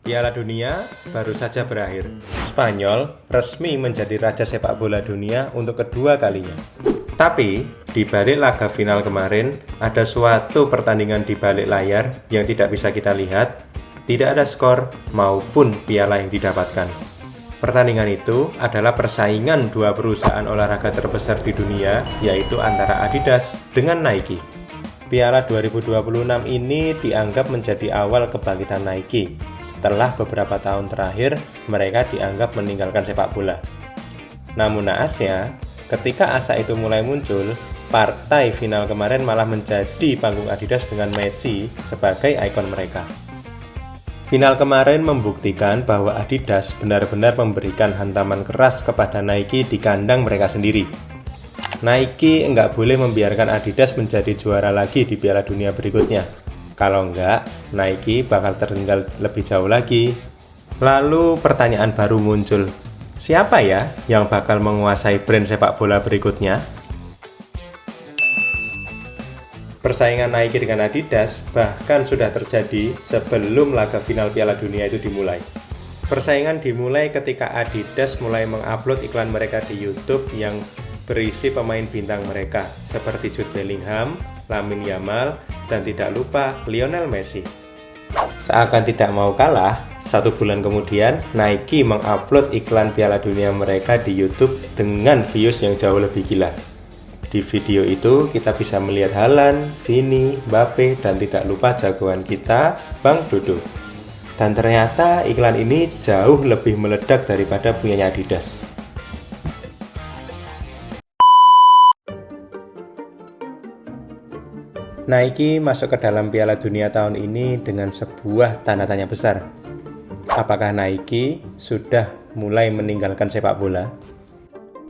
Piala Dunia baru saja berakhir. Spanyol resmi menjadi raja sepak bola dunia untuk kedua kalinya. Tapi, di balik laga final kemarin, ada suatu pertandingan di balik layar yang tidak bisa kita lihat, tidak ada skor maupun piala yang didapatkan. Pertandingan itu adalah persaingan dua perusahaan olahraga terbesar di dunia, yaitu antara Adidas dengan Nike. Piala 2026 ini dianggap menjadi awal kebangkitan Nike. Setelah beberapa tahun terakhir, mereka dianggap meninggalkan sepak bola. Namun naasnya, ketika asa itu mulai muncul, partai final kemarin malah menjadi panggung Adidas dengan Messi sebagai ikon mereka. Final kemarin membuktikan bahwa Adidas benar-benar memberikan hantaman keras kepada Nike di kandang mereka sendiri. Nike nggak boleh membiarkan Adidas menjadi juara lagi di Piala Dunia berikutnya. Kalau enggak, Nike bakal tertinggal lebih jauh lagi. Lalu pertanyaan baru muncul, siapa ya yang bakal menguasai brand sepak bola berikutnya? Persaingan Nike dengan Adidas bahkan sudah terjadi sebelum laga final Piala Dunia itu dimulai. Persaingan dimulai ketika Adidas mulai mengupload iklan mereka di YouTube yang berisi pemain bintang mereka seperti Jude Bellingham, Lamine Yamal, dan tidak lupa Lionel Messi. Seakan tidak mau kalah, 1 bulan kemudian Nike mengupload iklan Piala Dunia mereka di YouTube dengan views yang jauh lebih gila. Di video itu kita bisa melihat Haaland, Vini, Mbappe, dan tidak lupa jagoan kita, Bang Dodo. Dan ternyata iklan ini jauh lebih meledak daripada punyanya Adidas. Nike masuk ke dalam Piala Dunia tahun ini dengan sebuah tanda tanya besar. Apakah Nike sudah mulai meninggalkan sepak bola?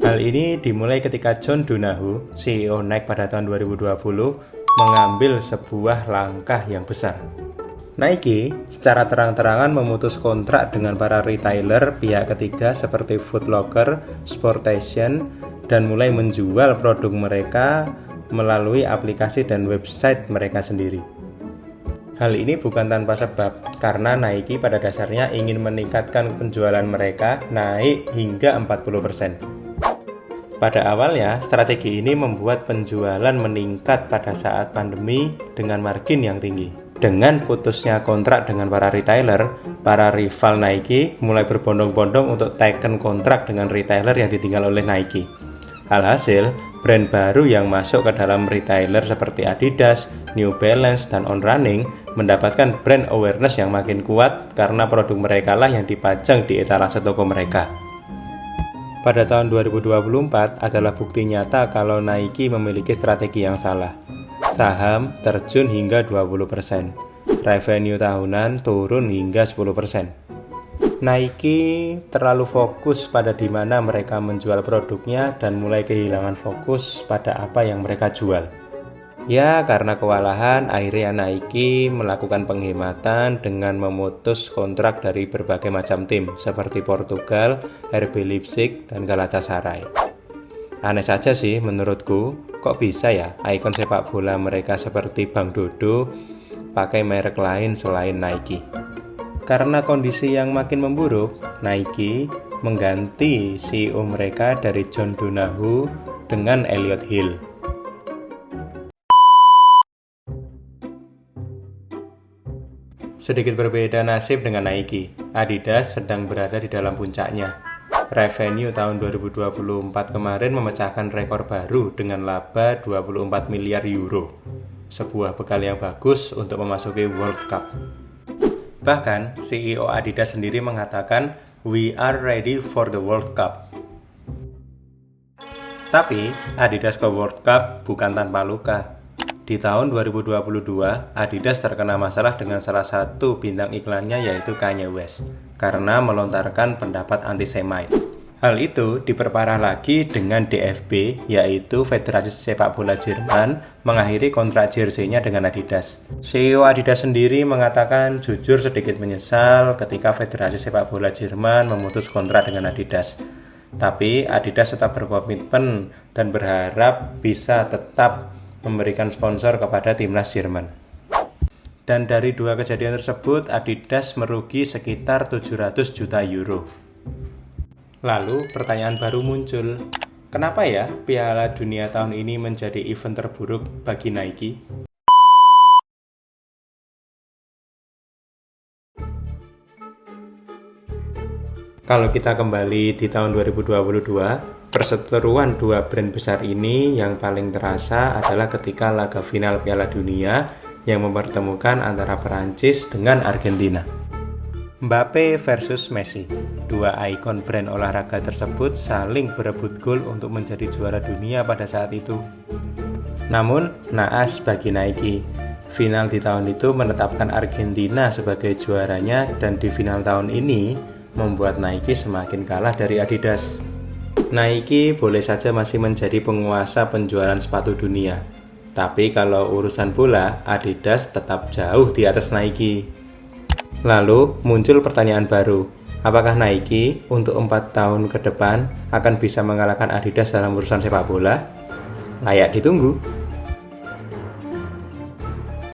Hal ini dimulai ketika John Donahoe, CEO Nike pada tahun 2020, mengambil sebuah langkah yang besar. Nike secara terang-terangan memutus kontrak dengan para retailer pihak ketiga seperti Foot Locker, Sportation, dan mulai menjual produk mereka melalui aplikasi dan website mereka sendiri. Hal ini bukan tanpa sebab, karena Nike pada dasarnya ingin meningkatkan penjualan mereka naik hingga 40%. Pada awalnya, strategi ini membuat penjualan meningkat pada saat pandemi dengan margin yang tinggi. Dengan putusnya kontrak dengan para retailer, para rival Nike mulai berbondong-bondong untuk teken kontrak dengan retailer yang ditinggal oleh Nike. Alhasil, brand baru yang masuk ke dalam retailer seperti Adidas, New Balance, dan On Running mendapatkan brand awareness yang makin kuat karena produk mereka lah yang dipajang di etalase toko mereka. Pada tahun 2024 adalah bukti nyata kalau Nike memiliki strategi yang salah. Saham terjun hingga 20%, revenue tahunan turun hingga 10%. Nike terlalu fokus pada di mana mereka menjual produknya dan mulai kehilangan fokus pada apa yang mereka jual. Ya, karena kewalahan, akhirnya Nike melakukan penghematan dengan memutus kontrak dari berbagai macam tim seperti Portugal, RB Leipzig, dan Galatasaray. Aneh saja sih menurutku, kok bisa ya ikon sepak bola mereka seperti Bang Dodo pakai merek lain selain Nike. Karena kondisi yang makin memburuk, Nike mengganti CEO mereka dari John Donahoe dengan Elliot Hill. Sedikit berbeda nasib dengan Nike. Adidas sedang berada di dalam puncaknya. Revenue tahun 2024 kemarin memecahkan rekor baru dengan laba 24 miliar euro. Sebuah bekal yang bagus untuk memasuki World Cup. Bahkan, CEO Adidas sendiri mengatakan, "We are ready for the World Cup." Tapi, Adidas ke World Cup bukan tanpa luka. Di tahun 2022, Adidas terkena masalah dengan salah satu bintang iklannya yaitu Kanye West karena melontarkan pendapat anti-Semite. Hal itu diperparah lagi dengan DFB, yaitu Federasi Sepak Bola Jerman, mengakhiri kontrak jersey-nya dengan Adidas. CEO Adidas sendiri mengatakan jujur sedikit menyesal ketika Federasi Sepak Bola Jerman memutus kontrak dengan Adidas. Tapi Adidas tetap berkomitmen dan berharap bisa tetap memberikan sponsor kepada timnas Jerman. Dan dari dua kejadian tersebut, Adidas merugi sekitar 700 juta euro. Lalu pertanyaan baru muncul, kenapa ya Piala Dunia tahun ini menjadi event terburuk bagi Nike? Kalau kita kembali di tahun 2022, perseteruan dua brand besar ini yang paling terasa adalah ketika laga final Piala Dunia yang mempertemukan antara Perancis dengan Argentina. Mbappe versus Messi, dua ikon brand olahraga tersebut saling berebut gol untuk menjadi juara dunia pada saat itu. Namun, naas bagi Nike. Final di tahun itu menetapkan Argentina sebagai juaranya dan di final tahun ini membuat Nike semakin kalah dari Adidas. Nike boleh saja masih menjadi penguasa penjualan sepatu dunia. Tapi kalau urusan bola, Adidas tetap jauh di atas Nike. Lalu muncul pertanyaan baru, apakah Nike untuk 4 tahun ke depan akan bisa mengalahkan Adidas dalam urusan sepak bola? Layak ditunggu.